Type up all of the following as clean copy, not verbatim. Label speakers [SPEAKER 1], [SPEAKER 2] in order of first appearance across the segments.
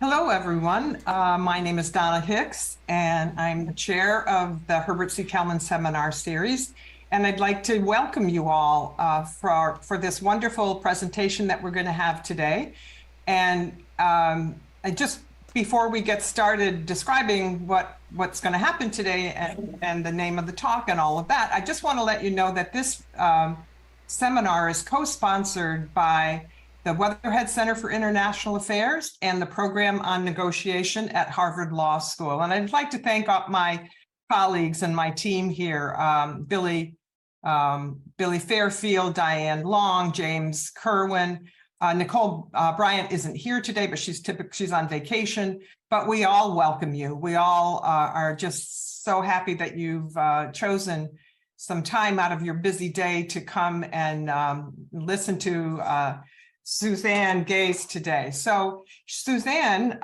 [SPEAKER 1] Hello, everyone. My name is Donna Hicks, and I'm the chair of the Herbert C. Kelman Seminar Series. And I'd like to welcome you all for this wonderful presentation that we're going to have today. And just before we get started describing what's going to happen today and the name of the talk and all of that, I just want to let you know that this seminar is co-sponsored by the Weatherhead Center for International Affairs and the Program on Negotiation at Harvard Law School. And I'd like to thank my colleagues and my team here, Billy Fairfield, Diane Long, James Kerwin. Nicole Bryant isn't here today, but she's on vacation. But we all welcome you. We all are just so happy that you've chosen some time out of your busy day to come and listen to Suzanne Gase today. So Suzanne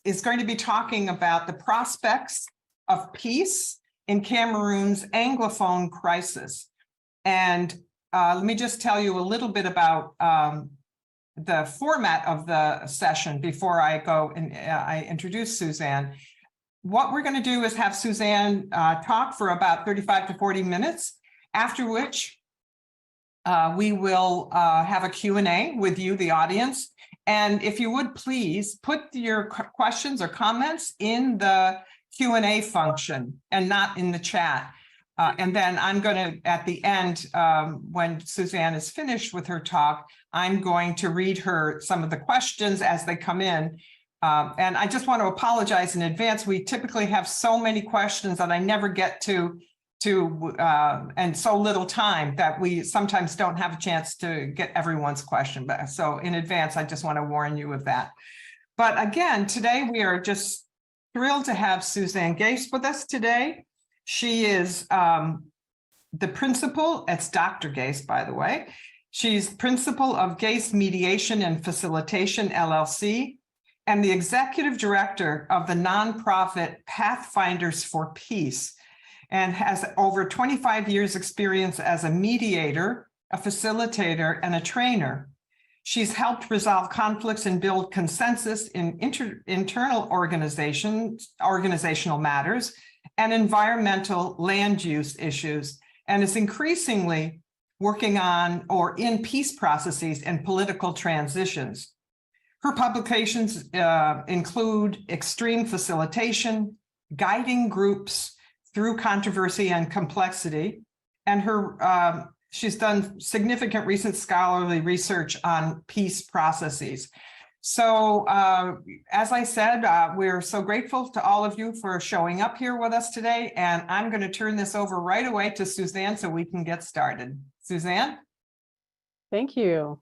[SPEAKER 1] is going to be talking about the prospects of peace in Cameroon's Anglophone crisis. And let me just tell you a little bit about the format of the session before I go and I introduce Suzanne. What we're going to do is have Suzanne talk for about 35 to 40 minutes, after which we will have a Q&A with you, the audience. And if you would please put your questions or comments in the Q&A function and not in the chat. And then I'm going to, at the end, when Suzanne is finished with her talk, I'm going to read her some of the questions as they come in. And I just want to apologize in advance. We typically have so many questions that I never get to and so little time that we sometimes don't have a chance to get everyone's question back. So in advance, I just want to warn you of that. But again, today we are just thrilled to have Suzanne Gase with us today. She is the principal, it's Dr. Gase, by the way. She's principal of Gase Mediation and Facilitation, LLC, and the executive director of the nonprofit Pathfinders for Peace, and has over 25 years experience as a mediator, a facilitator, and a trainer. She's helped resolve conflicts and build consensus in internal organizational matters and environmental land use issues, and is increasingly working on or in peace processes and political transitions. Her publications include Extreme Facilitation, Guiding Groups Through Controversy and Complexity, and she's done significant recent scholarly research on peace processes. So as I said, we're so grateful to all of you for showing up here with us today, and I'm going to turn this over right away to Suzanne so we can get started. Suzanne?
[SPEAKER 2] Thank you.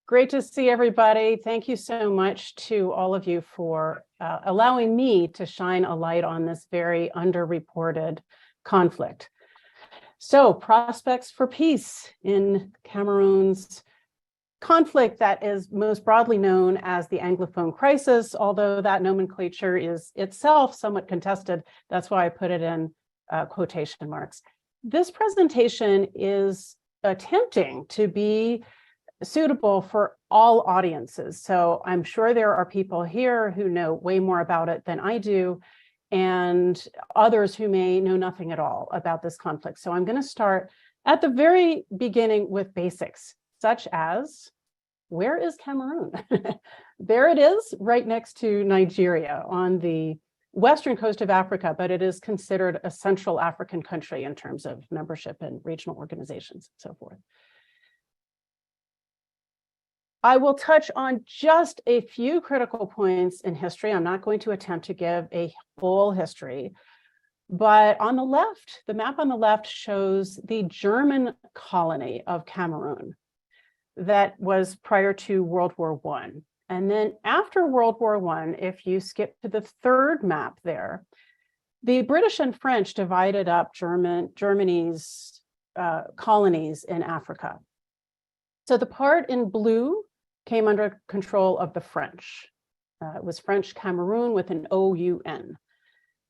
[SPEAKER 2] Great to see everybody. Thank you so much to all of you for allowing me to shine a light on this very underreported conflict. So, prospects for peace in Cameroon's conflict that is most broadly known as the Anglophone crisis, although that nomenclature is itself somewhat contested. That's why I put it in quotation marks. This presentation is attempting to be suitable for all audiences. So I'm sure there are people here who know way more about it than I do, and others who may know nothing at all about this conflict. So I'm going to start at the very beginning with basics, such as, where is Cameroon? There it is, right next to Nigeria on the western coast of Africa, but it is considered a Central African country in terms of membership in regional organizations and so forth. I will touch on just a few critical points in history. I'm not going to attempt to give a full history, but on the left, the map on the left shows the German colony of Cameroon that was prior to World War I. And then after World War I, if you skip to the third map there, the British and French divided up Germany's colonies in Africa. So the part in blue came under control of the French. It was French Cameroon with an O-U-N.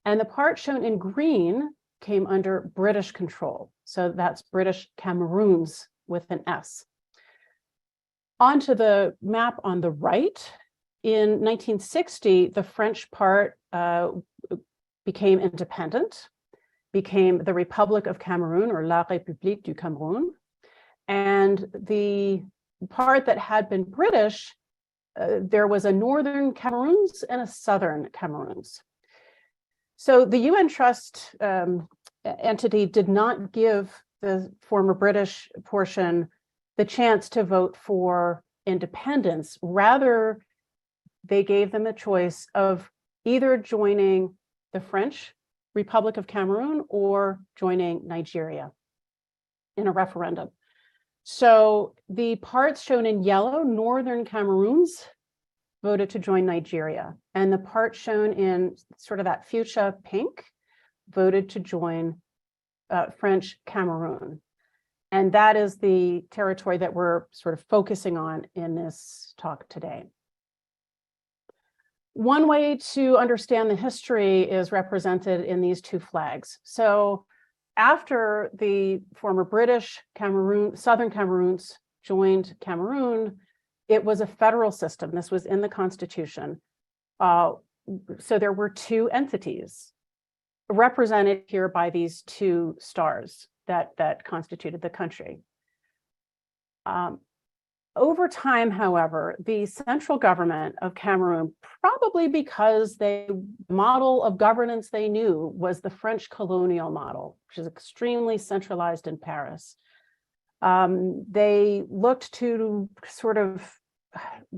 [SPEAKER 2] And the part shown in green came under British control. So that's British Cameroons with an S. Onto the map on the right, In 1960, the French part became independent, became the Republic of Cameroon, or La République du Cameroun. And the part that had been British, there was a Northern Cameroons and a Southern Cameroons. So the UN Trust entity did not give the former British portion the chance to vote for independence. Rather, they gave them a choice of either joining the French Republic of Cameroon or joining Nigeria in a referendum. So the parts shown in yellow, Northern Cameroons, voted to join Nigeria. And the part shown in sort of that fuchsia pink voted to join French Cameroon. And that is the territory that we're sort of focusing on in this talk today. One way to understand the history is represented in these two flags. So after the former British Cameroon, Southern Cameroons joined Cameroon, it was a federal system. This was in the Constitution. So there were two entities represented here by these two stars that constituted the country. Over time, however, the central government of Cameroon, probably because the model of governance they knew was the French colonial model, which is extremely centralized in Paris. They looked to sort of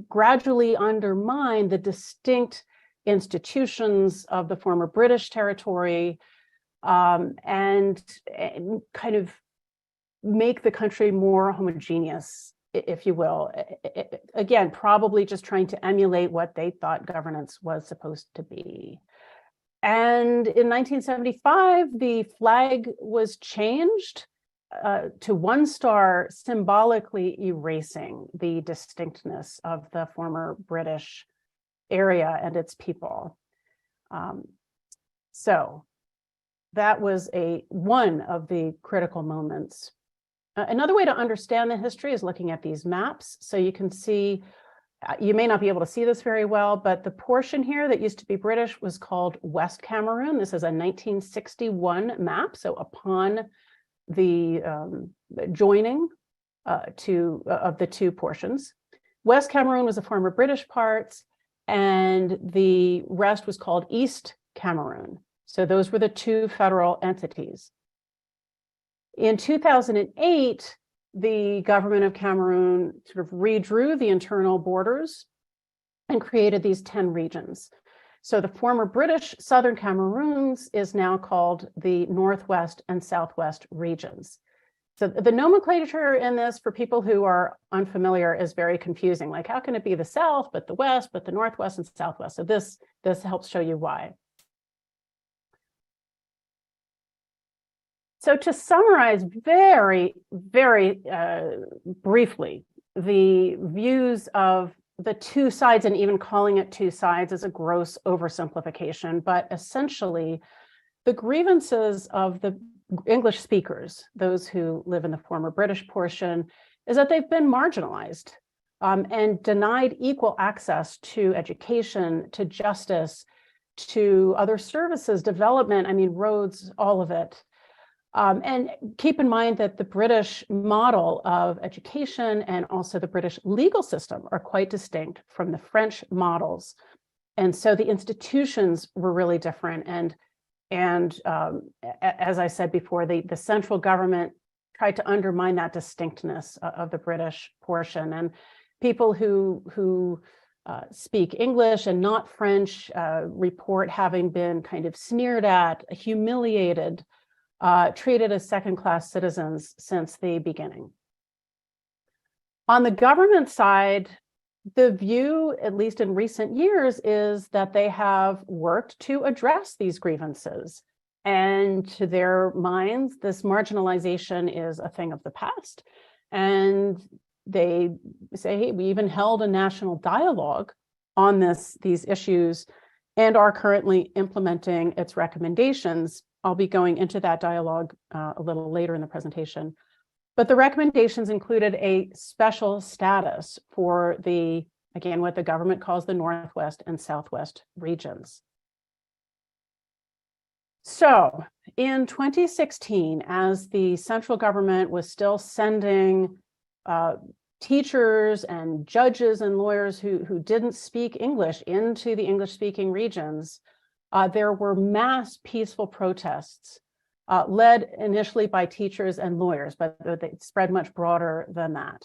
[SPEAKER 2] gradually undermine the distinct institutions of the former British territory, and kind of make the country more homogeneous, if you will. Again, probably just trying to emulate what they thought governance was supposed to be. And in 1975, the flag was changed to one star, symbolically erasing the distinctness of the former British area and its people. So that was one of the critical moments. Another way to understand the history is looking at these maps. So you can see, you may not be able to see this very well, but the portion here that used to be British was called West Cameroon. This is a 1961 map. So upon the joining of the two portions, West Cameroon was a former British part, and the rest was called East Cameroon. So those were the two federal entities. In 2008, the government of Cameroon sort of redrew the internal borders and created these 10 regions. So the former British Southern Cameroons is now called the Northwest and Southwest regions. So the nomenclature in this, for people who are unfamiliar, is very confusing. Like, how can it be the South, but the West, but the Northwest and Southwest? So this helps show you why. So to summarize very, very briefly, the views of the two sides, and even calling it two sides is a gross oversimplification, but essentially the grievances of the English speakers, those who live in the former British portion, is that they've been marginalized and denied equal access to education, to justice, to other services, development, I mean, roads, all of it. And keep in mind that the British model of education and also the British legal system are quite distinct from the French models. And so the institutions were really different. And as I said before, the central government tried to undermine that distinctness of the British portion. And people who speak English and not French report having been kind of sneered at, humiliated, treated as second-class citizens since the beginning. On the government side, the view, at least in recent years, is that they have worked to address these grievances. And to their minds, this marginalization is a thing of the past. And they say, hey, we even held a national dialogue on these issues and are currently implementing its recommendations. I'll be going into that dialogue a little later in the presentation. But the recommendations included a special status for the again, what the government calls the Northwest and Southwest regions. So in 2016, as the central government was still sending teachers and judges and lawyers who didn't speak English into the English-speaking regions, there were mass peaceful protests led initially by teachers and lawyers, but they spread much broader than that.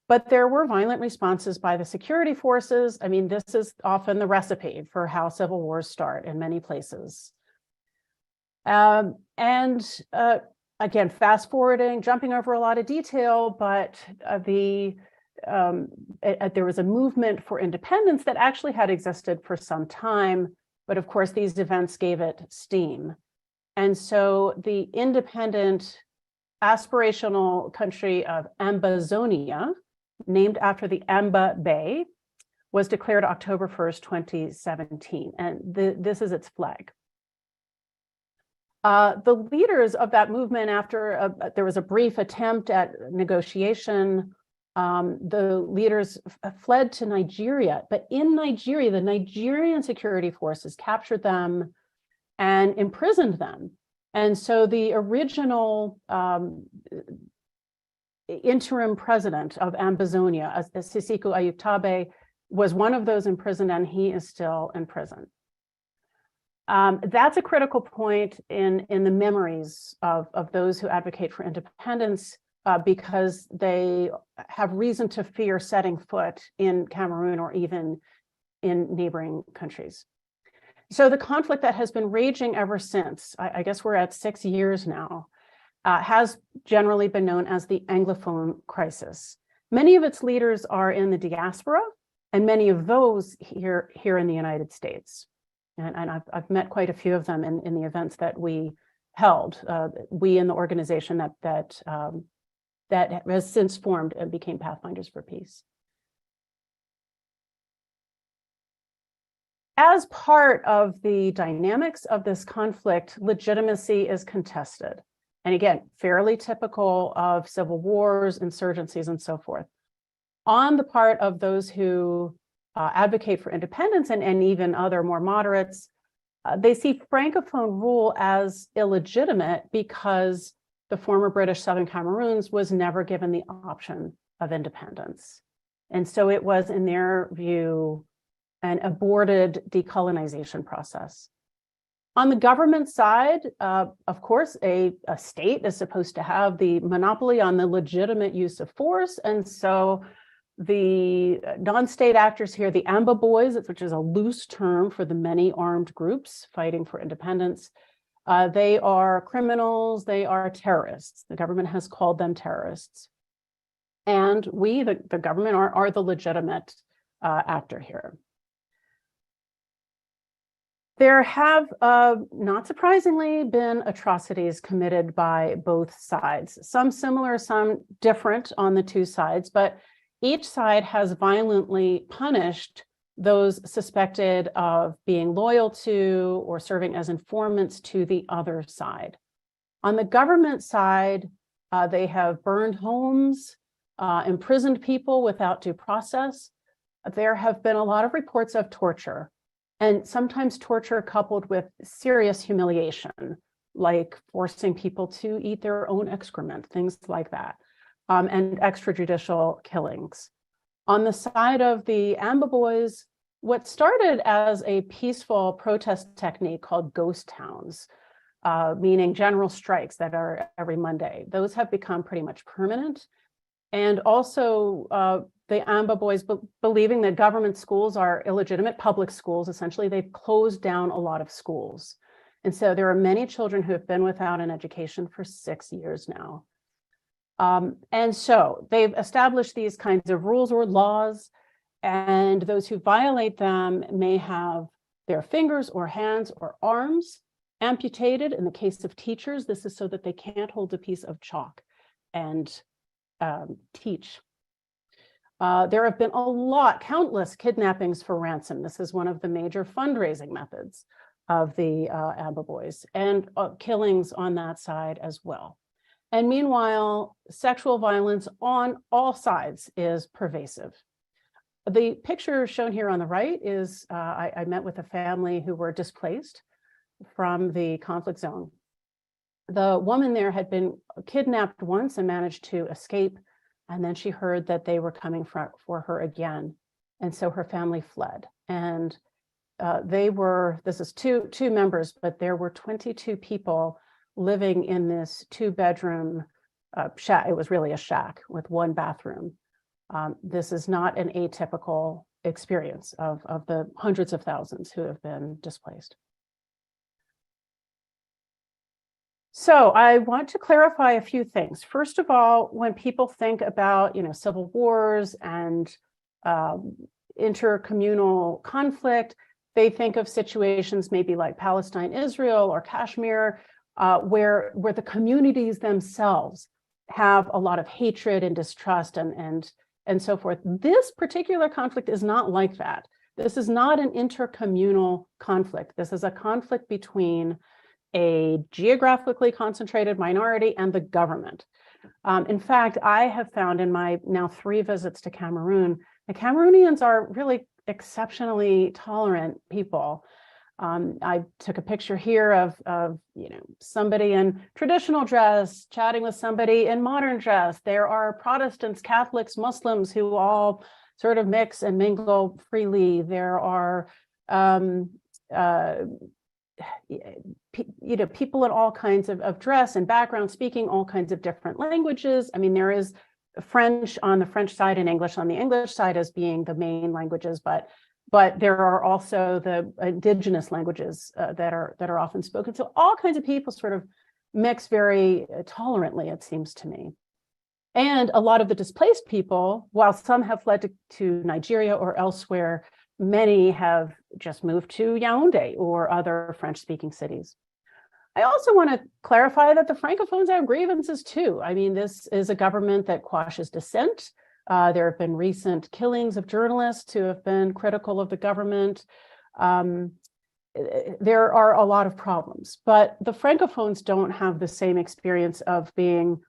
[SPEAKER 2] But there were violent responses by the security forces. I mean, this is often the recipe for how civil wars start in many places. Again, fast forwarding, jumping over a lot of detail, but there was a movement for independence that actually had existed for some time, but of course these events gave it steam. And so the independent aspirational country of Ambazonia, named after the Amba Bay, was declared October 1st, 2017, and this is its flag. The leaders of that movement, after there was a brief attempt at negotiation, the leaders fled to Nigeria. But in Nigeria, the Nigerian security forces captured them and imprisoned them. And so the original interim president of Ambazonia, Sisiku Ayutabe, was one of those imprisoned, and he is still in prison. That's a critical point in the memories of those who advocate for independence, because they have reason to fear setting foot in Cameroon or even in neighboring countries. So the conflict that has been raging ever since, I guess we're at 6 years now, has generally been known as the Anglophone crisis. Many of its leaders are in the diaspora, and many of those here in the United States. And I've met quite a few of them in the events that we held. We in the organization that has since formed and became Pathfinders for Peace. As part of the dynamics of this conflict, legitimacy is contested. And again, fairly typical of civil wars, insurgencies, and so forth. On the part of those who advocate for independence and even other more moderates, they see Francophone rule as illegitimate because the former British Southern Cameroons was never given the option of independence. And so it was, in their view, an aborted decolonization process. On the government side, of course, a state is supposed to have the monopoly on the legitimate use of force. And so the non-state actors here, the Amba Boys, which is a loose term for the many armed groups fighting for independence, they are criminals, they are terrorists. The government has called them terrorists. And we, the government, are the legitimate actor here. There have, not surprisingly, been atrocities committed by both sides, some similar, some different on the two sides, but each side has violently punished those suspected of being loyal to or serving as informants to the other side. On the government side, they have burned homes, imprisoned people without due process. There have been a lot of reports of torture, and sometimes torture coupled with serious humiliation, like forcing people to eat their own excrement, things like that, and extrajudicial killings. On the side of the Amba Boys, what started as a peaceful protest technique called ghost towns, meaning general strikes that are every Monday, those have become pretty much permanent. And also the Amba Boys, believing that government schools are illegitimate public schools, essentially, they've closed down a lot of schools. And so there are many children who have been without an education for 6 years now. And so they've established these kinds of rules or laws, and those who violate them may have their fingers or hands or arms amputated. In the case of teachers, this is so that they can't hold a piece of chalk and teach. There have been countless kidnappings for ransom. This is one of the major fundraising methods of the Amba Boys, and killings on that side as well. And meanwhile, sexual violence on all sides is pervasive. The picture shown here on the right is I met with a family who were displaced from the conflict zone. The woman there had been kidnapped once and managed to escape, and then she heard that they were coming for her again, and so her family fled. And this is two members, but there were 22 people living in this 2-bedroom shack. It was really a shack with 1 bathroom. This is not an atypical experience of the hundreds of thousands who have been displaced. So I want to clarify a few things. First of all, when people think about, civil wars and intercommunal conflict, they think of situations maybe like Palestine, Israel, or Kashmir, where the communities themselves have a lot of hatred and distrust and so forth. This particular conflict is not like that. This is not an intercommunal conflict. This is a conflict between a geographically concentrated minority and the government. In fact, I have found in my now 3 visits to Cameroon, the Cameroonians are really exceptionally tolerant people. I took a picture here of somebody in traditional dress chatting with somebody in modern dress. There are Protestants, Catholics, Muslims who all sort of mix and mingle freely. There are people in all kinds of dress and background, speaking all kinds of different languages. I mean, there is French on the French side and English on the English side as being the main languages, but there are also the indigenous languages that are often spoken. So all kinds of people sort of mix very tolerantly, it seems to me. And a lot of the displaced people, while some have fled to Nigeria or elsewhere, many have just moved to Yaoundé or other French-speaking cities. I also want to clarify that the Francophones have grievances too. I mean, this is a government that quashes dissent. There have been recent killings of journalists who have been critical of the government. There are a lot of problems, but the Francophones don't have the same experience of being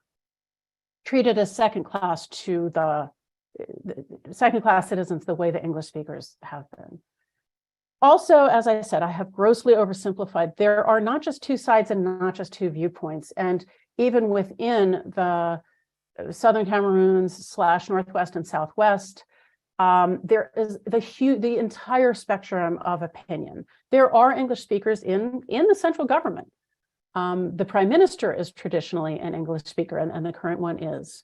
[SPEAKER 2] treated as second-class to the second-class citizens the way the English speakers have been. Also, as I said, I have grossly oversimplified. There are not just 2 sides and not just 2 viewpoints. And even within the Southern Cameroons / Northwest and Southwest, there is the entire spectrum of opinion. There are English speakers in the central government. The prime minister is traditionally an English speaker, and the current one is.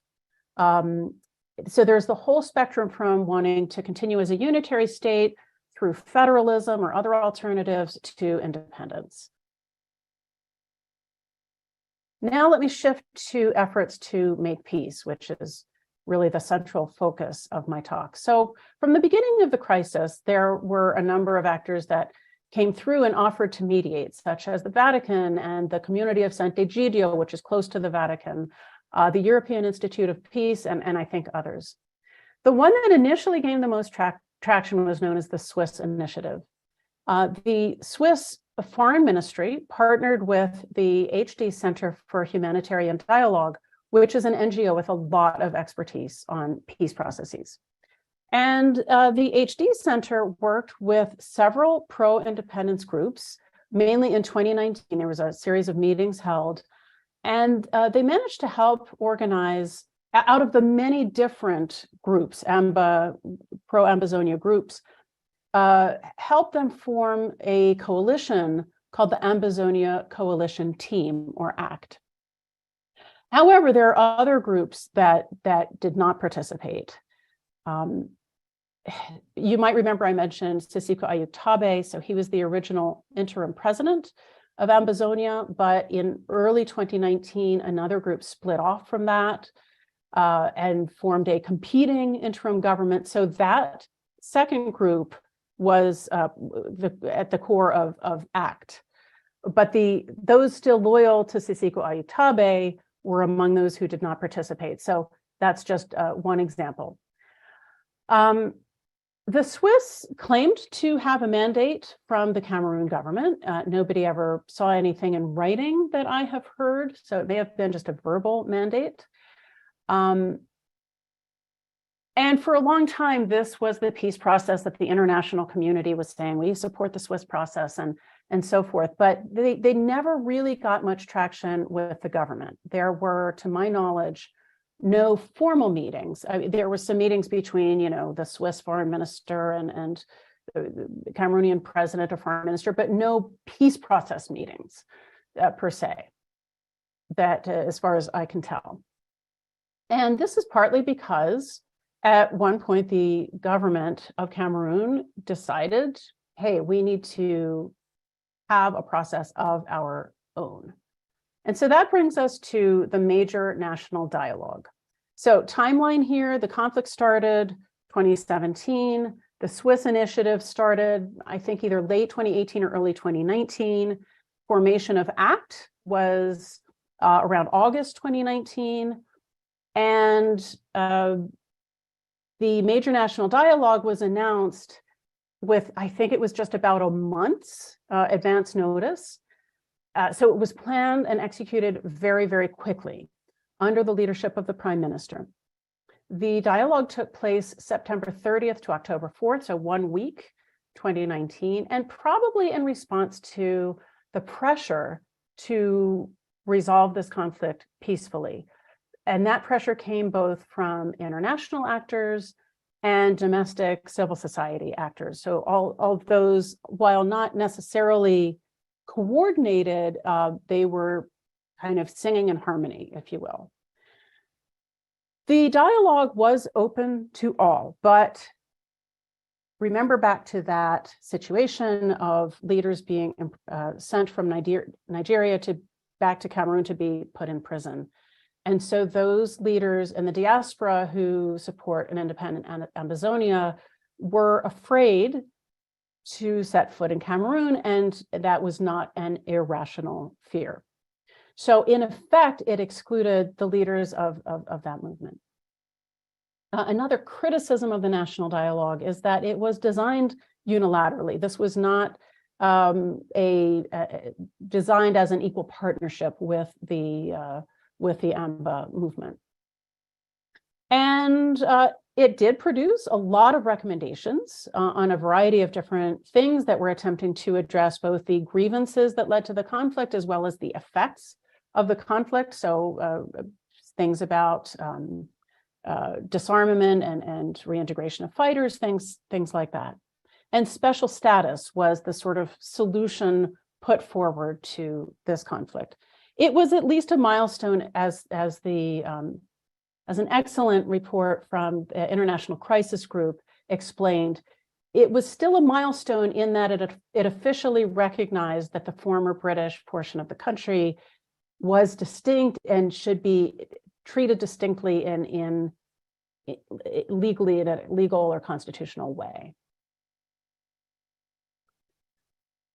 [SPEAKER 2] So there's the whole spectrum from wanting to continue as a unitary state through federalism or other alternatives to independence. Now let me shift to efforts to make peace, which is really the central focus of my talk. So from the beginning of the crisis, there were a number of actors that came through and offered to mediate, such as the Vatican and the community of Sant'Egidio, which is close to the Vatican, the European Institute of Peace, and I think others. The one that initially gained the most traction was known as the Swiss Initiative. The Swiss Foreign Ministry partnered with the HD Center for Humanitarian Dialogue, which is an NGO with a lot of expertise on peace processes. And the HD Center worked with several pro-independence groups, mainly in 2019. There was a series of meetings held, and they managed to help organize, out of the many different groups, pro-Ambazonia groups, help them form a coalition called the Ambazonia Coalition Team, or ACT. However, there are other groups that did not participate. You might remember I mentioned Sisiko Ayub Tabe, so he was the original interim president of Ambazonia, but in early 2019, another group split off from that and formed a competing interim government. So that second group was at the core of ACT. But those still loyal to Sisiko Ayub Tabe were among those who did not participate. So that's just one example. The Swiss claimed to have a mandate from the Cameroon government. Nobody ever saw anything in writing that I have heard, so it may have been just a verbal mandate. And And for a long time, this was the peace process that the international community was saying, we support the Swiss process and so forth. But they never really got much traction with the government. There were, to my knowledge, no formal meetings. There were some meetings between, the Swiss foreign minister and the Cameroonian president or foreign minister, but no peace process meetings per se, that as far as I can tell. And this is partly because at one point, the government of Cameroon decided, hey, we need to have a process of our own. And so that brings us to the major national dialogue. So timeline here, the conflict started 2017. The Swiss initiative started, I think, either late 2018 or early 2019. Formation of ACT was around August 2019. And the major national dialogue was announced with, I think it was just about a month's advance notice. So it was planned and executed very, very quickly under the leadership of the Prime Minister. The dialogue took place September 30th to October 4th, so 1 week, 2019, and probably in response to the pressure to resolve this conflict peacefully. And that pressure came both from international actors and domestic civil society actors. So all of those, while not necessarily coordinated, they were kind of singing in harmony, if you will. The dialogue was open to all, but remember back to that situation of leaders being sent from Nigeria back to Cameroon to be put in prison. And so those leaders in the diaspora who support an independent Ambazonia were afraid to set foot in Cameroon, and that was not an irrational fear. So in effect, it excluded the leaders of that movement. Another criticism of the national dialogue is that it was designed unilaterally. This was not designed as an equal partnership with the AMBA movement. And it did produce a lot of recommendations on a variety of different things that were attempting to address both the grievances that led to the conflict as well as the effects of the conflict. So things about disarmament and reintegration of fighters, things like that. And special status was the sort of solution put forward to this conflict. It was at least a milestone, as an excellent report from the International Crisis Group explained. It was still a milestone in that it officially recognized that the former British portion of the country was distinct and should be treated distinctly in legally in a legal or constitutional way.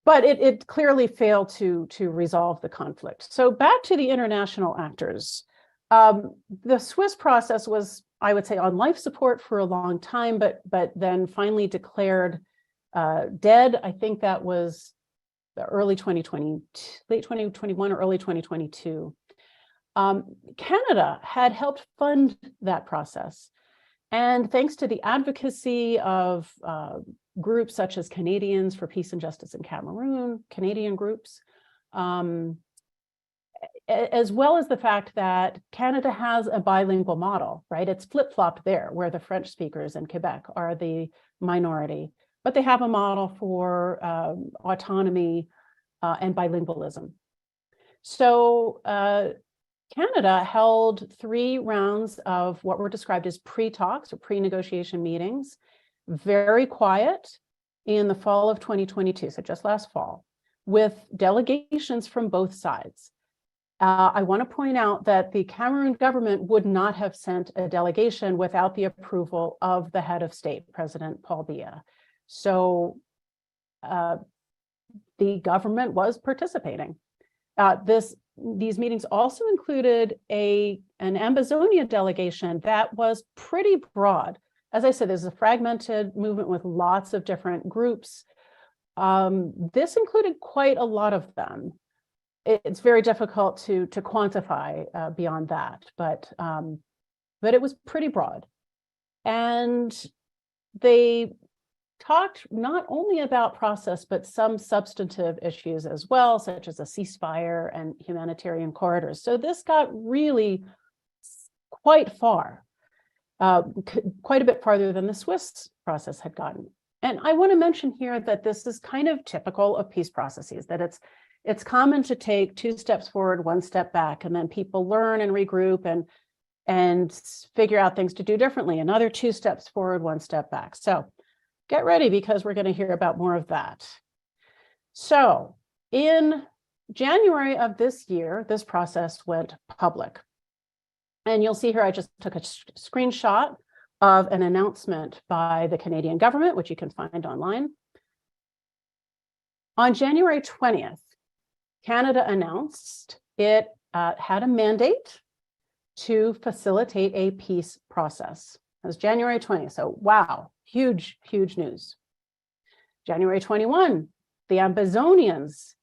[SPEAKER 2] But it clearly failed to resolve the conflict. So back to the international actors. The Swiss process was, I would say, on life support for a long time, but then finally declared dead. I think that was the early 2020, late 2021 or early 2022. Canada had helped fund that process. And thanks to the advocacy of groups such as Canadians for Peace and Justice in Cameroon, Canadian groups, as well as the fact that Canada has a bilingual model, right? It's flip-flopped there, where the French speakers in Quebec are the minority, but they have a model for autonomy and bilingualism. So Canada held 3 rounds of what were described as pre-talks or pre-negotiation meetings, very quiet, in the fall of 2022, so just last fall, with delegations from both sides. I want to point out that the Cameroon government would not have sent a delegation without the approval of the head of state, President Paul Biya. So the government was participating. These meetings also included an Ambazonian delegation that was pretty broad. As I said, there's a fragmented movement with lots of different groups. This included quite a lot of them. It's very difficult to quantify beyond that, but it was pretty broad. And they talked not only about process, but some substantive issues as well, such as a ceasefire and humanitarian corridors. So this got really quite far, quite a bit farther than the Swiss process had gotten. And I want to mention here that this is kind of typical of peace processes, that it's common to take 2 steps forward, 1 step back, and then people learn and regroup and figure out things to do differently. Another 2 steps forward, 1 step back. So get ready, because we're going to hear about more of that. So in January of this year, this process went public. And you'll see here, I just took a screenshot of an announcement by the Canadian government, which you can find online. On January 20th, Canada announced it had a mandate to facilitate a peace process. It was January 20th, so wow, huge, huge news. January 21, the Ambazonians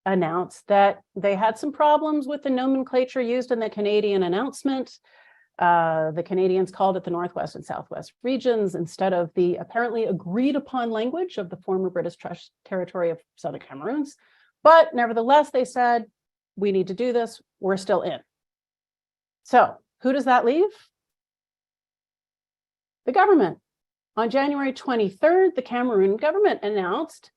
[SPEAKER 2] announced that they had some problems with the nomenclature used in the Canadian announcement. The Canadians called it the Northwest and Southwest regions instead of the apparently agreed upon language of the former British territory of Southern Cameroons. But nevertheless, they said, we need to do this, we're still in. So who does that leave? The government. On January 23rd, the Cameroon government announced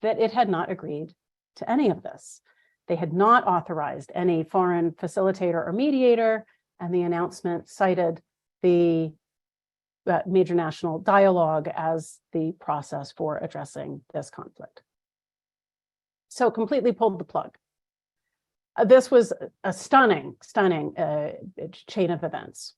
[SPEAKER 2] that it had not agreed to any of this. They had not authorized any foreign facilitator or mediator, and the announcement cited the major national dialogue as the process for addressing this conflict. So completely pulled the plug. This was a stunning chain of events.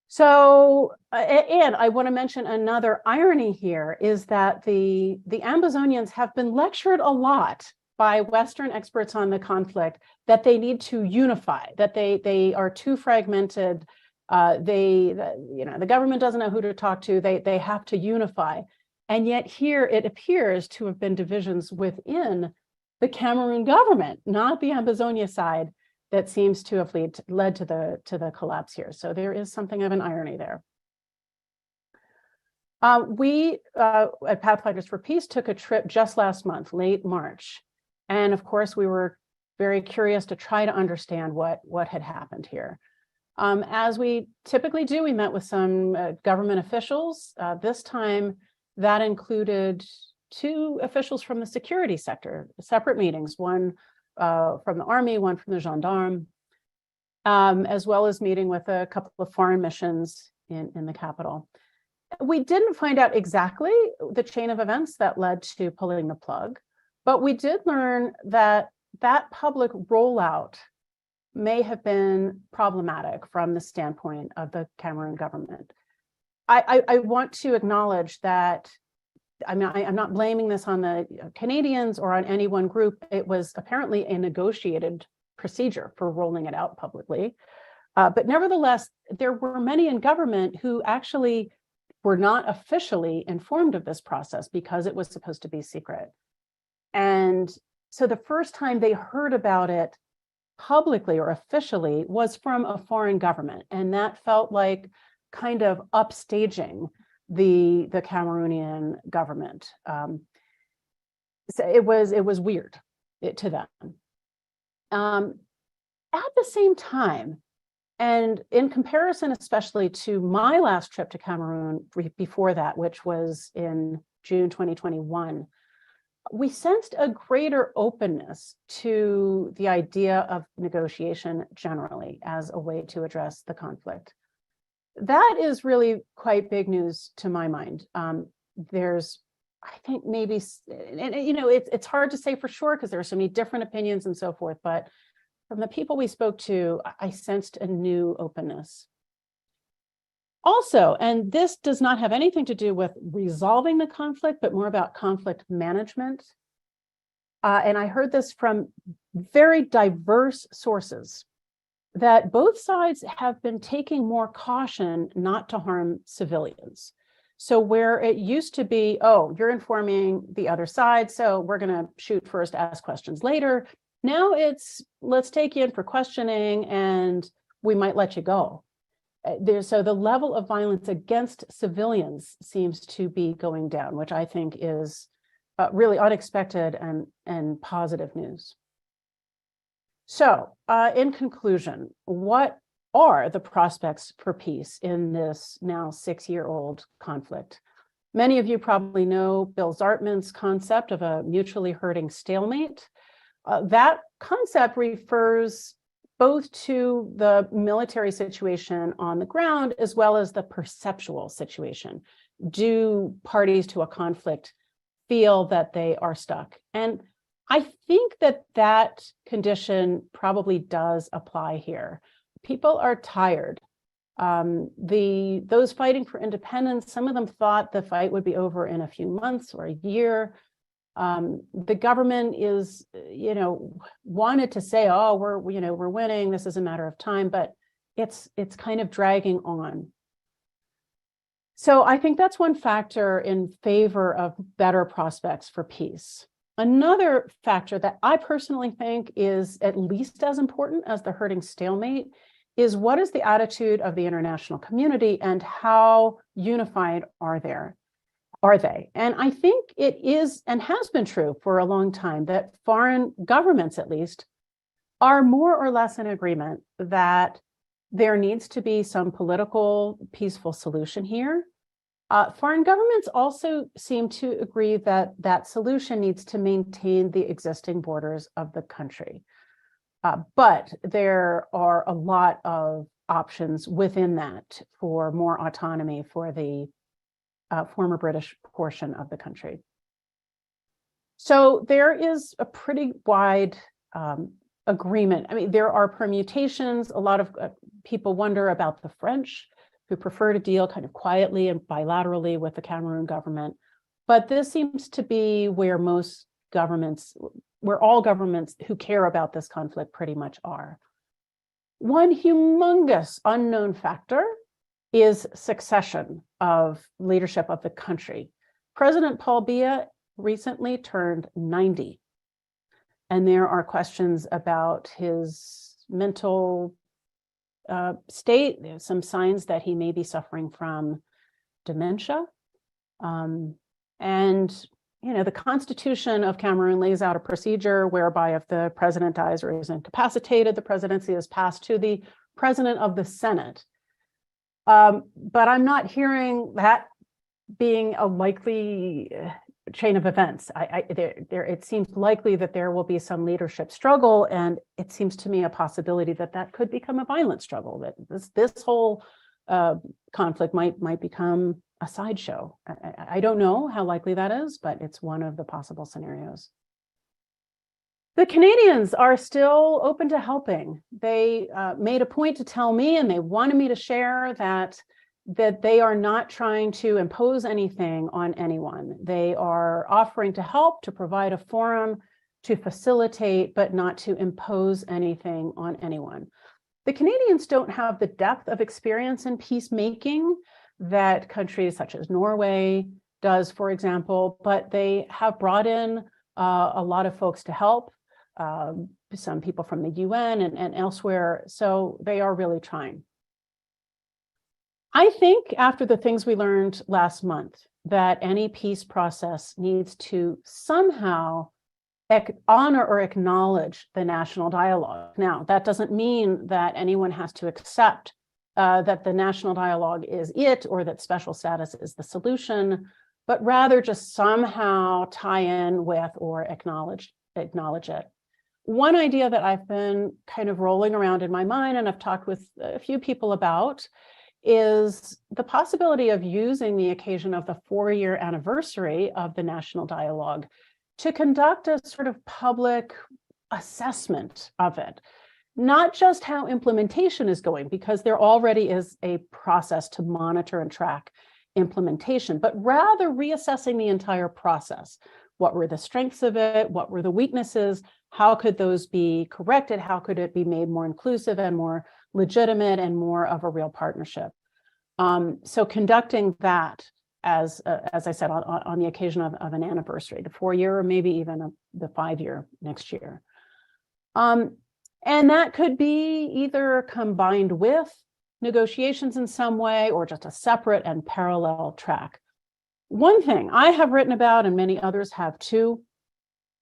[SPEAKER 2] So, and I want to mention another irony here is that the Ambazonians have been lectured a lot by Western experts on the conflict that they need to unify, that they are too fragmented. The government doesn't know who to talk to. They have to unify. And yet here it appears to have been divisions within the Cameroon government, not the Ambazonia side, that seems to have led to the collapse here. So there is something of an irony there. We at Pathfinders for Peace took a trip just last month, late March. And of course, we were very curious to try to understand what had happened here. As we typically do, we met with some government officials. This time, that included 2 officials from the security sector, separate meetings, one from the army, one from the gendarme, as well as meeting with a couple of foreign missions in the capital. We didn't find out exactly the chain of events that led to pulling the plug, but we did learn that that public rollout may have been problematic from the standpoint of the Cameroon government. I want to acknowledge that, I'm not blaming this on the Canadians or on any one group. It was apparently a negotiated procedure for rolling it out publicly. But nevertheless, there were many in government who actually were not officially informed of this process because it was supposed to be secret. And so the first time they heard about it publicly or officially was from a foreign government. And that felt like kind of upstaging the Cameroonian government. So it was weird to them. At the same time, and in comparison, especially to my last trip to Cameroon before that, which was in June 2021, we sensed a greater openness to the idea of negotiation generally as a way to address the conflict. That is really quite big news to my mind. There's, I think maybe, and it's hard to say for sure because there are so many different opinions and so forth, but from the people we spoke to, I sensed a new openness. Also, and this does not have anything to do with resolving the conflict, but more about conflict management. And I heard this from very diverse sources, that both sides have been taking more caution not to harm civilians. So where it used to be, oh, you're informing the other side, so we're going to shoot first, ask questions later. Now it's, let's take you in for questioning and we might let you go. So the level of violence against civilians seems to be going down, which I think is really unexpected and positive news. So in conclusion, what are the prospects for peace in this now 6-year-old conflict? Many of you probably know Bill Zartman's concept of a mutually hurting stalemate. That concept refers both to the military situation on the ground as well as the perceptual situation. Do parties to a conflict feel that they are stuck? And I think that that condition probably does apply here. People are tired. Those fighting for independence, some of them thought the fight would be over in a few months or a year. The government is, wanted to say, oh, we're winning, this is a matter of time, but it's kind of dragging on. So I think that's one factor in favor of better prospects for peace. Another factor that I personally think is at least as important as the hurting stalemate is what is the attitude of the international community and how unified are they? And I think it is and has been true for a long time that foreign governments, at least, are more or less in agreement that there needs to be some political, peaceful solution here. Foreign governments also seem to agree that that solution needs to maintain the existing borders of the country. But there are a lot of options within that for more autonomy for the former British portion of the country. So there is a pretty wide agreement. I mean, there are permutations. A lot of people wonder about the French, who prefer to deal kind of quietly and bilaterally with the Cameroon government. But this seems to be where all governments who care about this conflict pretty much are. One humongous unknown factor is succession of leadership of the country. President Paul Biya recently turned 90, and there are questions about his mental state. There's some signs that he may be suffering from dementia. The Constitution of Cameroon lays out a procedure whereby if the president dies or is incapacitated, the presidency is passed to the president of the Senate. But I'm not hearing that being a likely chain of events. It seems likely that there will be some leadership struggle, and it seems to me a possibility that that could become a violent struggle, that this whole conflict might become a sideshow. I don't know how likely that is, but it's one of the possible scenarios. The Canadians are still open to helping. They made a point to tell me, and they wanted me to share that they are not trying to impose anything on anyone. They are offering to help, to provide a forum, to facilitate, but not to impose anything on anyone. The Canadians don't have the depth of experience in peacemaking that countries such as Norway does, for example, but they have brought in a lot of folks to help, some people from the UN and elsewhere, so they are really trying. I think after the things we learned last month, that any peace process needs to somehow honor or acknowledge the national dialogue. Now, that doesn't mean that anyone has to accept that the national dialogue is it, or that special status is the solution, but rather just somehow tie in with or acknowledge it. One idea that I've been kind of rolling around in my mind, and I've talked with a few people about, is the possibility of using the occasion of the 4-year anniversary of the national dialogue to conduct a sort of public assessment of it. Not just how implementation is going, because there already is a process to monitor and track implementation, but rather reassessing the entire process. What were the strengths of it? What were the weaknesses? How could those be corrected? How could it be made more inclusive and more legitimate and more of a real partnership? So conducting that as I said, on the occasion of an anniversary, the 4-year or maybe even the 5-year next year. And that could be either combined with negotiations in some way or just a separate and parallel track. One thing I have written about, and many others have too,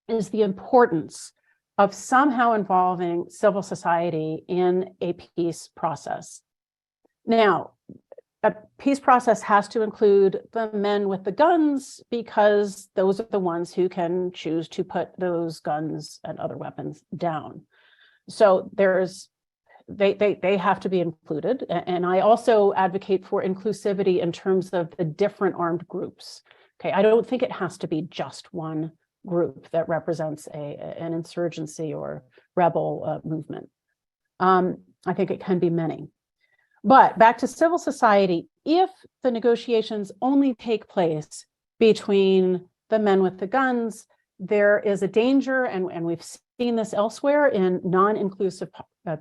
[SPEAKER 2] is the importance of somehow involving civil society in a peace process. Now, a peace process has to include the men with the guns because those are the ones who can choose to put those guns and other weapons down. So they have to be included. And I also advocate for inclusivity in terms of the different armed groups. Okay, I don't think it has to be just one group that represents an insurgency or rebel movement. I think it can be many. But back to civil society, if the negotiations only take place between the men with the guns, there is a danger, and we've seen this elsewhere in non-inclusive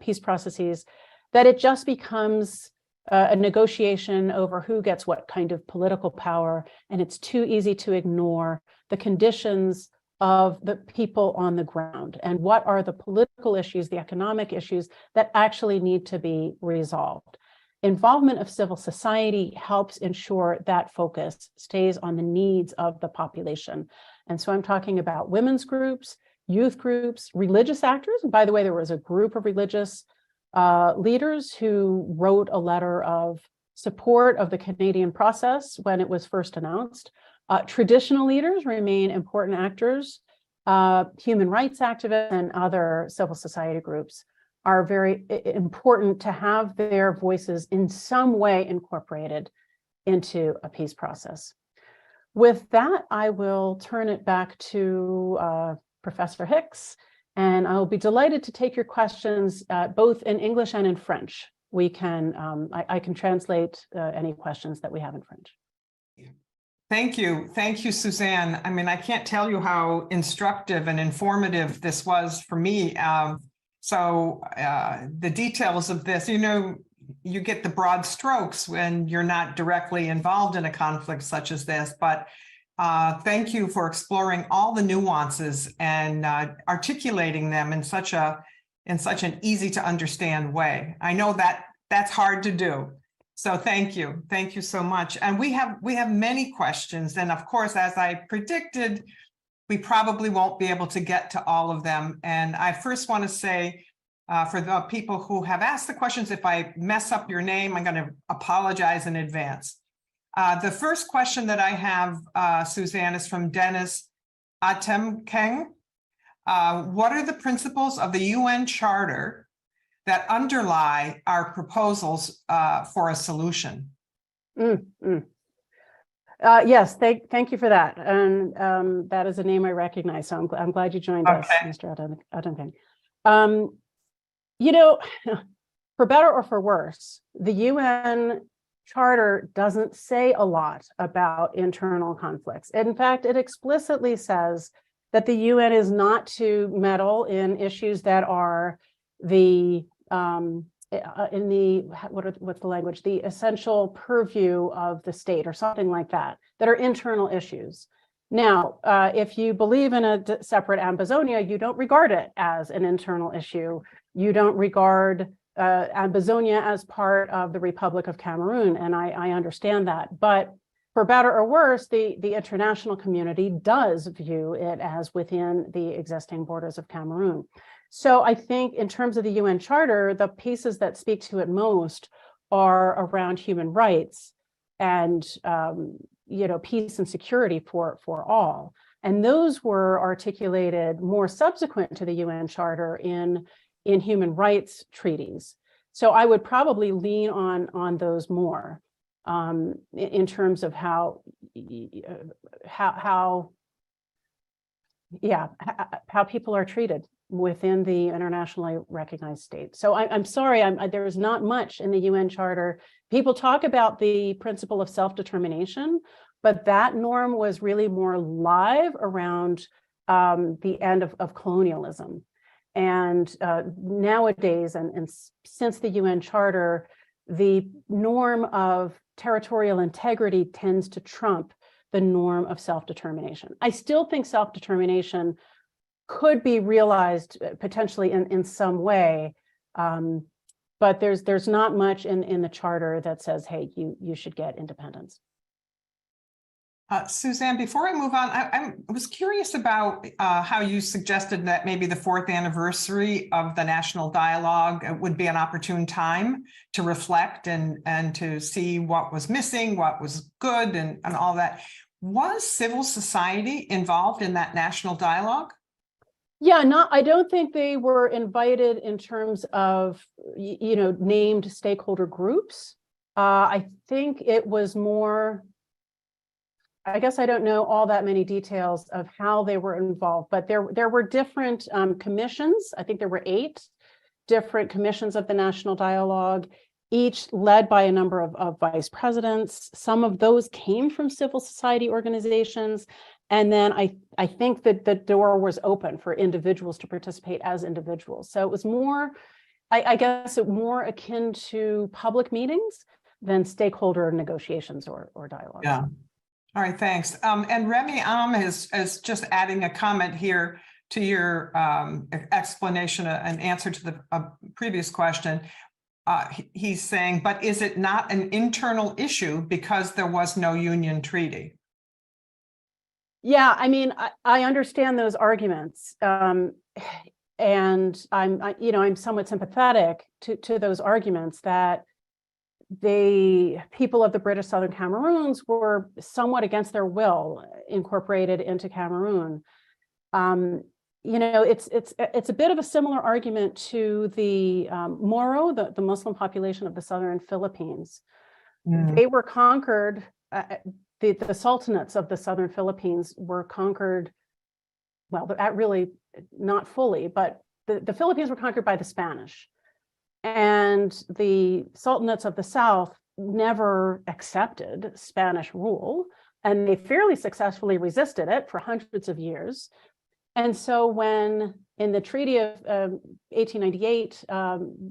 [SPEAKER 2] peace processes, that it just becomes a negotiation over who gets what kind of political power, and it's too easy to ignore the conditions of the people on the ground and what are the political issues, the economic issues that actually need to be resolved. Involvement of civil society helps ensure that focus stays on the needs of the population. And so I'm talking about women's groups, youth groups, religious actors. And by the way, there was a group of religious leaders who wrote a letter of support of the Canadian process when it was first announced. Traditional leaders remain important actors. Human rights activists and other civil society groups are very important to have their voices in some way incorporated into a peace process. With that, I will turn it back to Professor Hicks, and I'll be delighted to take your questions both in English and in French. We can, I can translate any questions that we have in French.
[SPEAKER 1] Thank you, Suzanne. I mean, I can't tell you how instructive and informative this was for me. The details of this, you get the broad strokes when you're not directly involved in a conflict such as this, but thank you for exploring all the nuances and articulating them in such an easy to understand way. I know that that's hard to do. So thank you so much. And we have many questions, and of course, as I predicted, we probably won't be able to get to all of them. And I first want to say, for the people who have asked the questions, if I mess up your name, I'm going to apologize in advance. The first question that I have, Suzanne, is from Dennis Atemkeng. What are the principles of the UN Charter that underlie our proposals for a solution?
[SPEAKER 2] Yes, thank you for that. And that is a name I recognize. So I'm glad you joined us, Mr. Atemkeng. For better or for worse, the UN Charter doesn't say a lot about internal conflicts. In fact, it explicitly says that the UN is not to meddle in issues that are what's the language? The essential purview of the state or something like that are internal issues. Now, if you believe in a separate Ambazonia, you don't regard it as an internal issue. You don't regard Ambazonia as part of the Republic of Cameroon, and I understand that. But for better or worse, the international community does view it as within the existing borders of Cameroon. So I think in terms of the UN Charter, the pieces that speak to it most are around human rights and peace and security for all. And those were articulated more subsequent to the UN Charter in human rights treaties. So I would probably lean on those more in terms of how people are treated within the internationally recognized state. So I'm sorry, there's not much in the UN Charter. People talk about the principle of self-determination, but that norm was really more live around the end of colonialism. And nowadays, and since the UN Charter, the norm of territorial integrity tends to trump the norm of self-determination. I still think self-determination could be realized potentially in some way but there's not much in the charter that says, hey, you should get independence.
[SPEAKER 1] Suzanne, before I move on, I was curious about how you suggested that maybe the 4th anniversary of the National Dialogue would be an opportune time to reflect and to see what was missing, what was good, and all that. Was civil society involved in that National Dialogue?
[SPEAKER 2] Yeah, I don't think they were invited in terms of, named stakeholder groups. I think it was more, I guess I don't know all that many details of how they were involved, but there were different commissions. I think there were 8 different commissions of the National Dialogue, each led by a number of vice presidents. Some of those came from civil society organizations. And then I think that the door was open for individuals to participate as individuals. So it was more, I guess, more akin to public meetings than stakeholder negotiations or dialogues.
[SPEAKER 1] Yeah. All right, thanks. And Remy is just adding a comment here to your explanation, an answer to the previous question. He's saying, but is it not an internal issue because there was no union treaty?
[SPEAKER 2] Yeah, I mean, I understand those arguments, and I'm somewhat sympathetic to those arguments that the people of the British Southern Cameroons were somewhat against their will incorporated into Cameroon. It's a bit of a similar argument to the Moro, the Muslim population of the southern Philippines. They were conquered. The sultanates of the southern Philippines were conquered. Well, really not fully, but the Philippines were conquered by the Spanish. And the sultanates of the South never accepted Spanish rule, and they fairly successfully resisted it for hundreds of years. And so when in the Treaty of 1898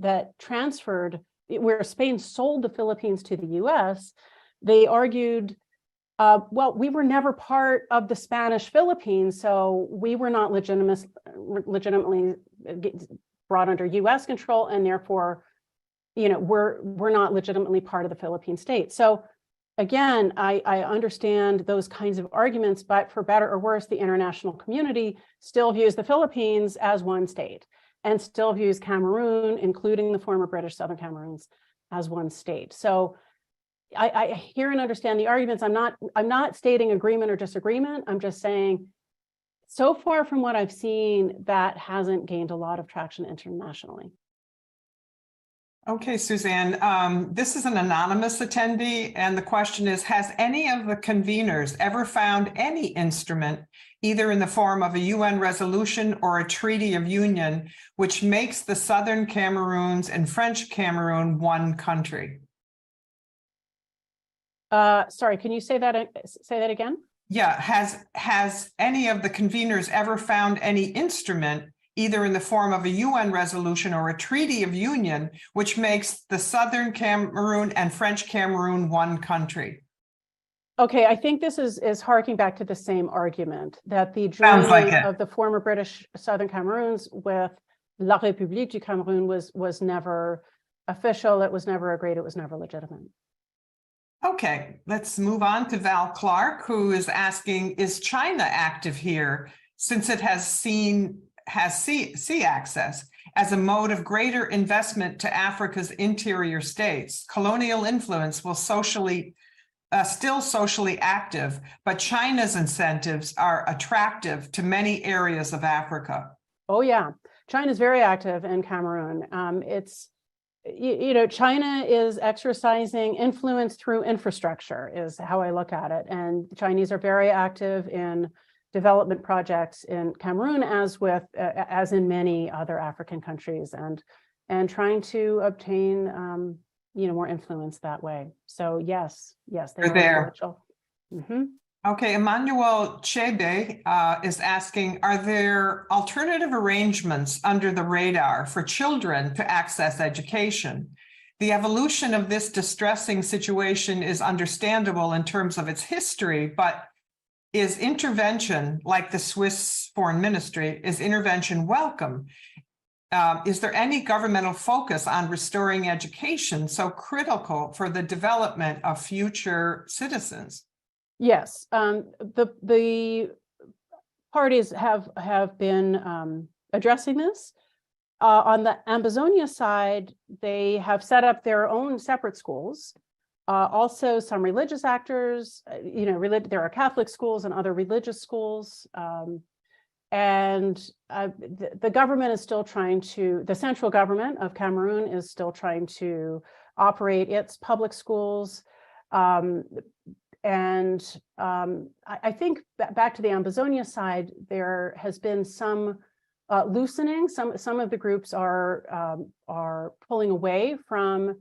[SPEAKER 2] that transferred, where Spain sold the Philippines to the US, they argued, well, we were never part of the Spanish Philippines, so we were not legitimately brought under US control, and therefore, we're not legitimately part of the Philippine state. So again, I understand those kinds of arguments, but for better or worse, the international community still views the Philippines as one state and still views Cameroon, including the former British Southern Cameroons, as one state. So I hear and understand the arguments. I'm not stating agreement or disagreement. I'm just saying, so far from what I've seen, that hasn't gained a lot of traction internationally.
[SPEAKER 1] Okay, Suzanne, this is an anonymous attendee, and the question is, has any of the conveners ever found any instrument, either in the form of a UN resolution or a treaty of union, which makes the Southern Cameroons and French Cameroon one country?
[SPEAKER 2] Sorry, can you say that again?
[SPEAKER 1] Yeah, has any of the conveners ever found any instrument, either in the form of a UN resolution or a treaty of union, which makes the Southern Cameroon and French Cameroon one country?
[SPEAKER 2] Okay, I think this is harking back to the same argument that the joining of the former British Southern Cameroons with La République du Cameroun was never official, it was never agreed, it was never legitimate.
[SPEAKER 1] Okay, let's move on to Val Clark, who is asking, is China active here since it has sea access as a mode of greater investment to Africa's interior states? Colonial influence will still socially active, but China's incentives are attractive to many areas of Africa.
[SPEAKER 2] Oh yeah, China's very active in Cameroon. China is exercising influence through infrastructure is how I look at it. And the Chinese are very active in development projects in Cameroon, as in many other African countries, and trying to obtain more influence that way. So yes, they're there. Mm-hmm.
[SPEAKER 1] Okay, Emmanuel Chebe is asking, are there alternative arrangements under the radar for children to access education? The evolution of this distressing situation is understandable in terms of its history, but is intervention, like the Swiss Foreign Ministry, is intervention welcome? is there any governmental focus on restoring education so critical for the development of future citizens?
[SPEAKER 2] Yes, the parties have been addressing this. On the Ambazonia side, they have set up their own separate schools. Also, some religious actors, there are Catholic schools and other religious schools. The government is still trying to, the central government of Cameroon is still trying to operate its public schools. I think back to the Ambazonia side, there has been some loosening. Some of the groups are pulling away from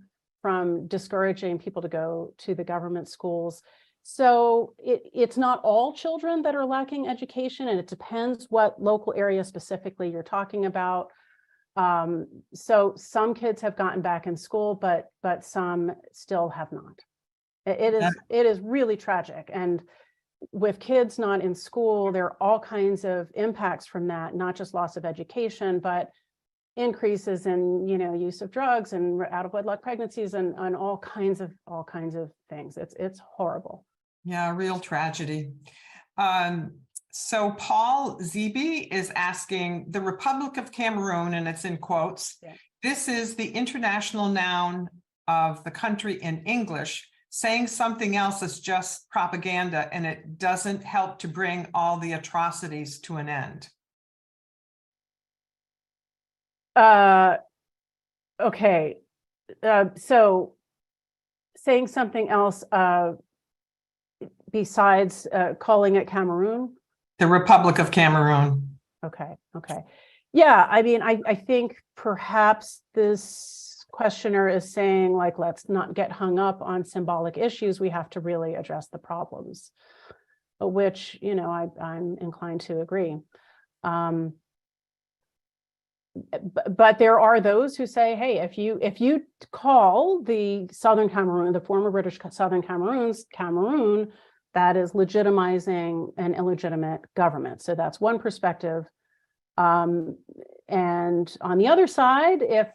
[SPEAKER 2] discouraging people to go to the government schools. So it's not all children that are lacking education, and it depends what local area specifically you're talking about. So some kids have gotten back in school, but some still have not. It is really tragic. And with kids not in school, there are all kinds of impacts from that, not just loss of education, but increases in use of drugs and out of wedlock pregnancies and all kinds of things. It's horrible.
[SPEAKER 1] Yeah, real tragedy. So Paul Zeeby is asking, the Republic of Cameroon, and it's in quotes,
[SPEAKER 2] Yeah.
[SPEAKER 1] This is the international noun of the country in English. Saying something else is just propaganda, and it doesn't help to bring all the atrocities to an end.
[SPEAKER 2] Okay. So saying something else besides calling it Cameroon?
[SPEAKER 1] The Republic of Cameroon.
[SPEAKER 2] Okay. Yeah, I mean, I think perhaps this questioner is saying, like, let's not get hung up on symbolic issues. We have to really address the problems, which, I'm inclined to agree. But there are those who say, hey, if you call the Southern Cameroon, the former British Southern Cameroon, that is legitimizing an illegitimate government. So that's one perspective. And on the other side, if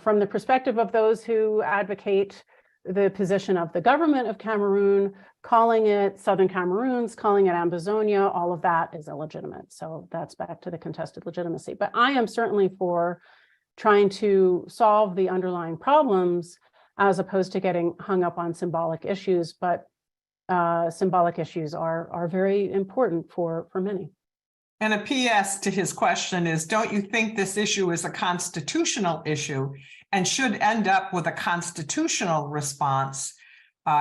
[SPEAKER 2] from the perspective of those who advocate the position of the government of Cameroon, calling it Southern Cameroons, calling it Ambazonia, all of that is illegitimate. So that's back to the contested legitimacy. But I am certainly for trying to solve the underlying problems as opposed to getting hung up on symbolic issues. But symbolic issues are very important for many.
[SPEAKER 1] And a PS to his question is, don't you think this issue is a constitutional issue and should end up with a constitutional response,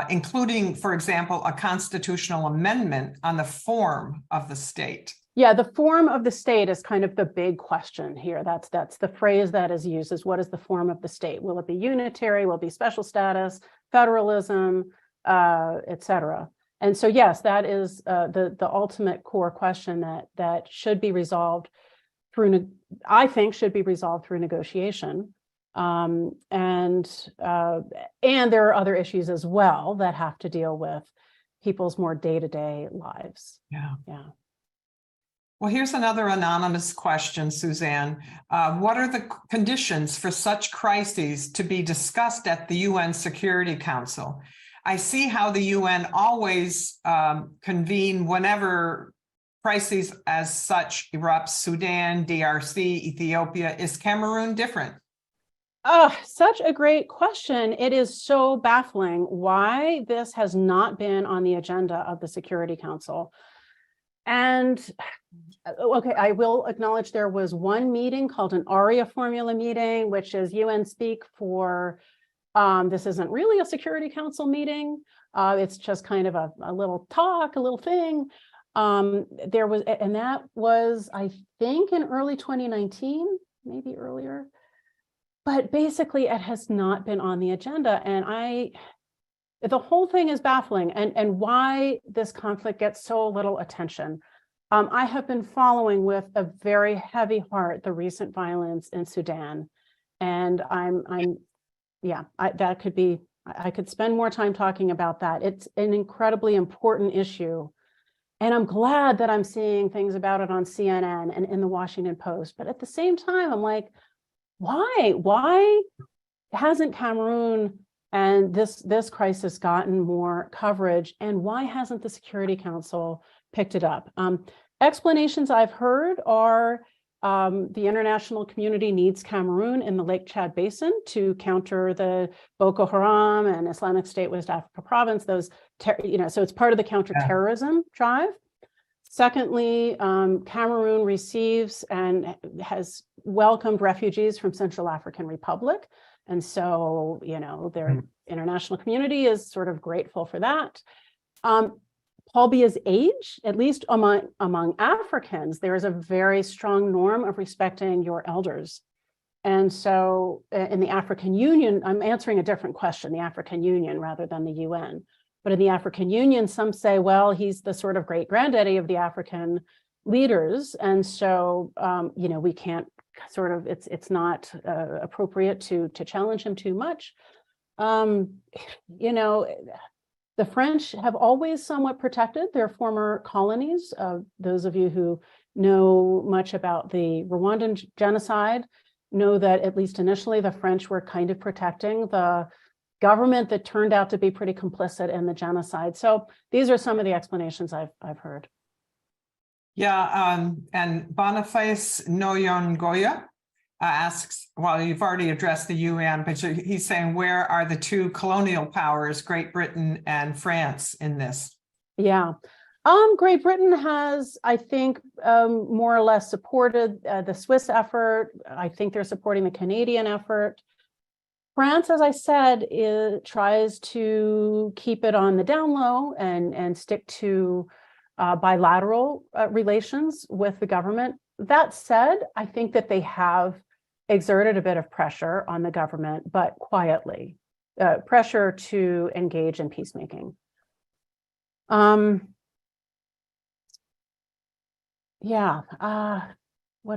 [SPEAKER 1] including, for example, a constitutional amendment on the form of the state?
[SPEAKER 2] Yeah, the form of the state is kind of the big question here. That's the phrase that is used, is what is the form of the state? Will it be unitary? Will it be special status, federalism, et cetera? And so, yes, that is the ultimate core question that should be resolved through, I think, should be resolved through negotiation. And there are other issues as well that have to deal with people's more day-to-day lives.
[SPEAKER 1] Yeah.
[SPEAKER 3] Well, here's another anonymous question, Suzanne. What are the conditions for such crises to be discussed at the UN Security Council? I see how the UN always convene whenever crises as such erupts. Sudan, DRC, Ethiopia. Is Cameroon different?
[SPEAKER 2] Oh, such a great question. It is so baffling why this has not been on the agenda of the Security Council. And okay, I will acknowledge there was one meeting called an ARIA formula meeting, which is UN speak for, this isn't really a Security Council meeting. It's just kind of a little talk, a little thing. There was, and that was, I think, in early 2019, maybe earlier. But basically, it has not been on the agenda. And the whole thing is baffling, and why this conflict gets so little attention. I have been following with a very heavy heart the recent violence in Sudan, and that could be, I could spend more time talking about that. It's an incredibly important issue, And I'm glad that I'm seeing things about it on CNN and in the Washington Post. But at the same time, I'm like, why? Why hasn't Cameroon and this crisis gotten more coverage? And why hasn't the Security Council picked it up? Explanations I've heard are the international community needs Cameroon in the Lake Chad Basin to counter the Boko Haram and Islamic State West Africa Province. Those, so it's part of the counterterrorism drive. Secondly, Cameroon receives and has welcomed refugees from Central African Republic. And so, their international community is sort of grateful for that. Paul Biya's age, at least among Africans, there is a very strong norm of respecting your elders. And so in the African Union, I'm answering a different question, the African Union rather than the UN. But in the African Union, some say, well, he's the sort of great granddaddy of the African leaders. And so, we can't sort of, it's not appropriate to challenge him too much. The French have always somewhat protected their former colonies. Those of you who know much about the Rwandan genocide know that at least initially the French were kind of protecting the government that turned out to be pretty complicit in the genocide. So these are some of the explanations I've heard.
[SPEAKER 3] Yeah, and Boniface Noyongoya asks, well, you've already addressed the UN, but he's saying, where are the two colonial powers, Great Britain and France, in this?
[SPEAKER 2] Yeah. Great Britain has, I think, more or less supported the Swiss effort. I think they're supporting the Canadian effort. France, as I said, tries to keep it on the down low and stick to bilateral relations with the government. That said, I think that they have exerted a bit of pressure on the government, but quietly, pressure to engage in peacemaking. What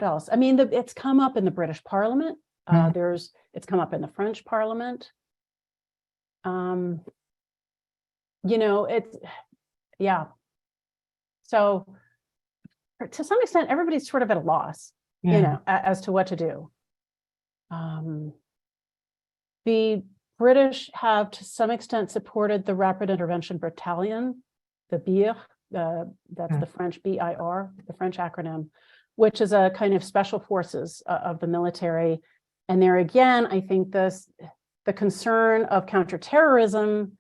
[SPEAKER 2] else? I mean, it's come up in the British Parliament. It's come up in the French Parliament. So to some extent, everybody's sort of at a loss, as to what to do. The British have to some extent supported the Rapid Intervention Battalion, the BIR, that's the French BIR, the French acronym, which is a kind of special forces of the military. And there again, I think the concern of counterterrorism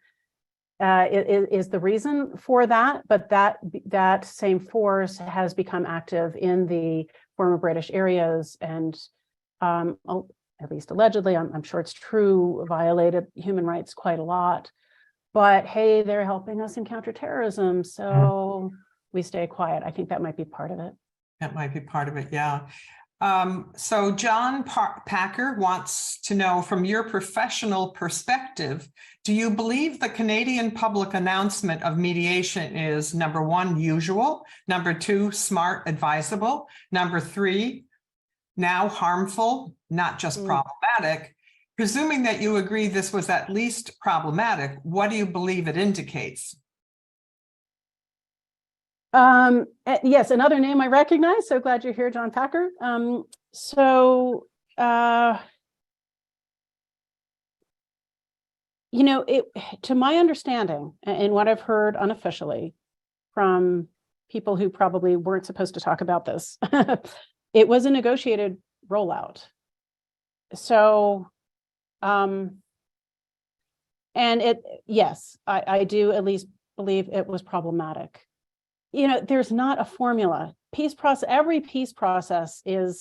[SPEAKER 2] is the reason for that, but that same force has become active in the former British areas and at least allegedly, I'm sure it's true, violated human rights quite a lot. But hey, they're helping us in counterterrorism, so we stay quiet. I think that might be part of it.
[SPEAKER 3] That might be part of it, yeah. So John Packer wants to know, from your professional perspective, do you believe the Canadian public announcement of mediation is, number one, usual, number two, smart, advisable, number three, now harmful, not just problematic? Presuming that you agree this was at least problematic, what do you believe it indicates?
[SPEAKER 2] Yes, another name I recognize. So glad you're here, John Packer. To my understanding, and what I've heard unofficially from people who probably weren't supposed to talk about this, it was a negotiated rollout. So, yes, I do at least believe it was problematic. There's not a formula. Every peace process it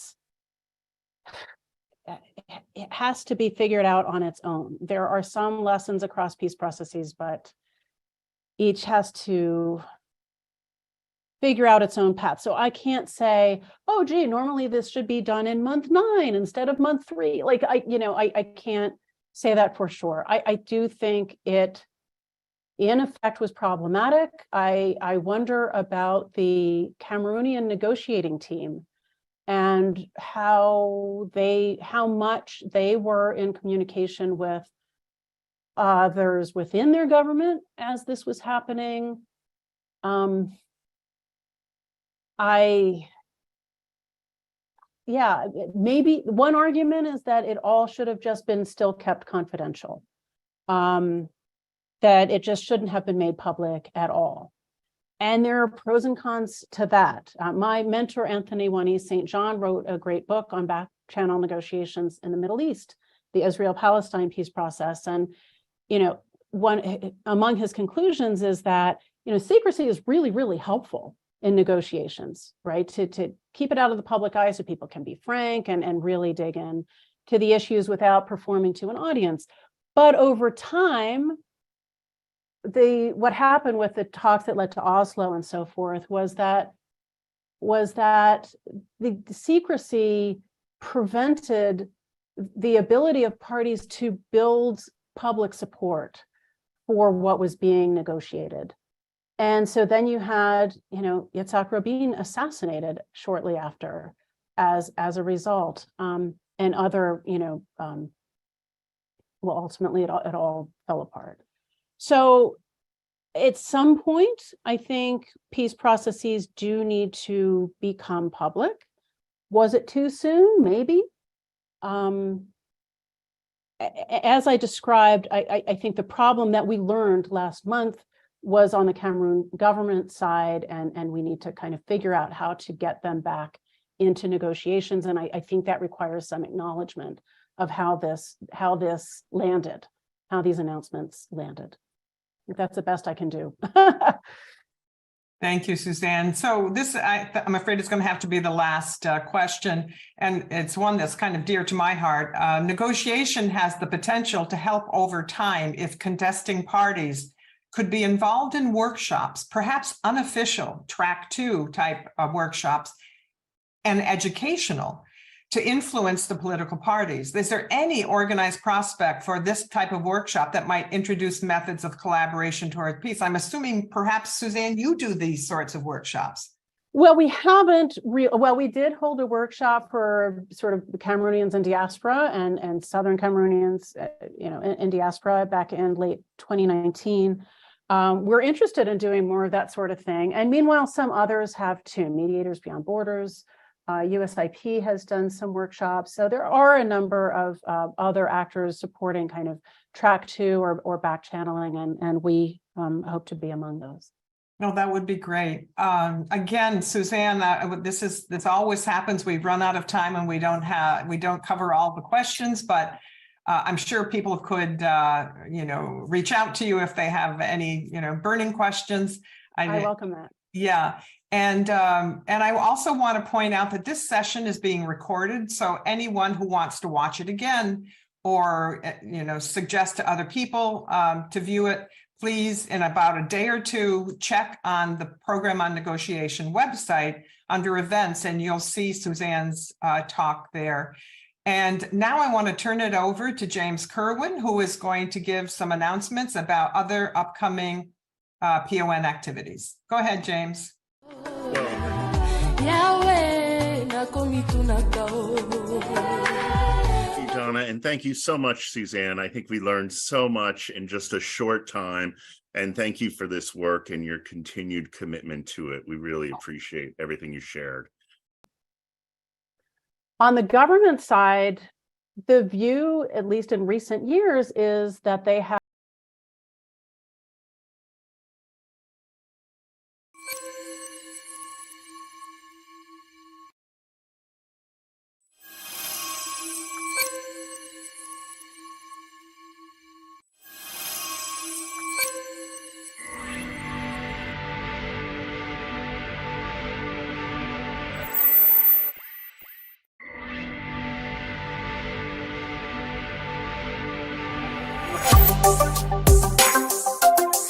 [SPEAKER 2] has to be figured out on its own. There are some lessons across peace processes, but each has to figure out its own path. So I can't say, oh, gee, normally this should be done in month 9 instead of month 3. Like, I can't say that for sure. I do think it, in effect, was problematic. I wonder about the Cameroonian negotiating team and how much they were in communication with others within their government as this was happening. Yeah, maybe one argument is that it all should have just been still kept confidential. That it just shouldn't have been made public at all. And there are pros and cons to that. My mentor, Anthony Wani St. John, wrote a great book on back channel negotiations in the Middle East, the Israel-Palestine peace process. And, one among his conclusions is that, secrecy is really, really helpful in negotiations, right? To keep it out of the public eye so people can be frank and really dig in to the issues without performing to an audience. But over time, what happened with the talks that led to Oslo and so forth was that the secrecy prevented the ability of parties to build public support for what was being negotiated. And so then you had, Yitzhak Rabin assassinated shortly after as a result, and other, ultimately it all fell apart. So at some point, I think peace processes do need to become public. Was it too soon? Maybe. As I described, I think the problem that we learned last month was on the Cameroon government side, and we need to kind of figure out how to get them back into negotiations. And I think that requires some acknowledgement of how this landed, how these announcements landed. I think that's the best I can do.
[SPEAKER 3] Thank you, Suzanne. So this, I'm afraid, is going to have to be the last question, and it's one that's kind of dear to my heart. Negotiation has the potential to help over time if contesting parties could be involved in workshops, perhaps unofficial track 2 type of workshops, and educational to influence the political parties. Is there any organized prospect for this type of workshop that might introduce methods of collaboration toward peace? I'm assuming perhaps, Suzanne, you do these sorts of workshops.
[SPEAKER 2] Well, we haven't we did hold a workshop for sort of the Cameroonians in diaspora and Southern Cameroonians, in diaspora back in late 2019. We're interested in doing more of that sort of thing. And meanwhile, some others have too. Mediators Beyond Borders, USIP has done some workshops. So there are a number of other actors supporting kind of track 2 or back channeling, and we hope to be among those.
[SPEAKER 3] No, that would be great. Again, Suzanne, this always happens. We've run out of time and we don't cover all the questions, but I'm sure people could, reach out to you if they have any, burning questions.
[SPEAKER 2] I welcome that.
[SPEAKER 3] Yeah. And I also want to point out that this session is being recorded. So anyone who wants to watch it again or, suggest to other people to view it, please, in about a day or two, check on the Program on Negotiation website under events, and you'll see Suzanne's talk there. And now I want to turn it over to James Kerwin, who is going to give some announcements about other upcoming PON activities. Go ahead, James.
[SPEAKER 4] Donna, and thank you so much, Suzanne. I think we learned so much in just a short time, and thank you for this work and your continued commitment to it. We really appreciate everything you shared.
[SPEAKER 2] On the government side, the view, at least in recent years, is that they have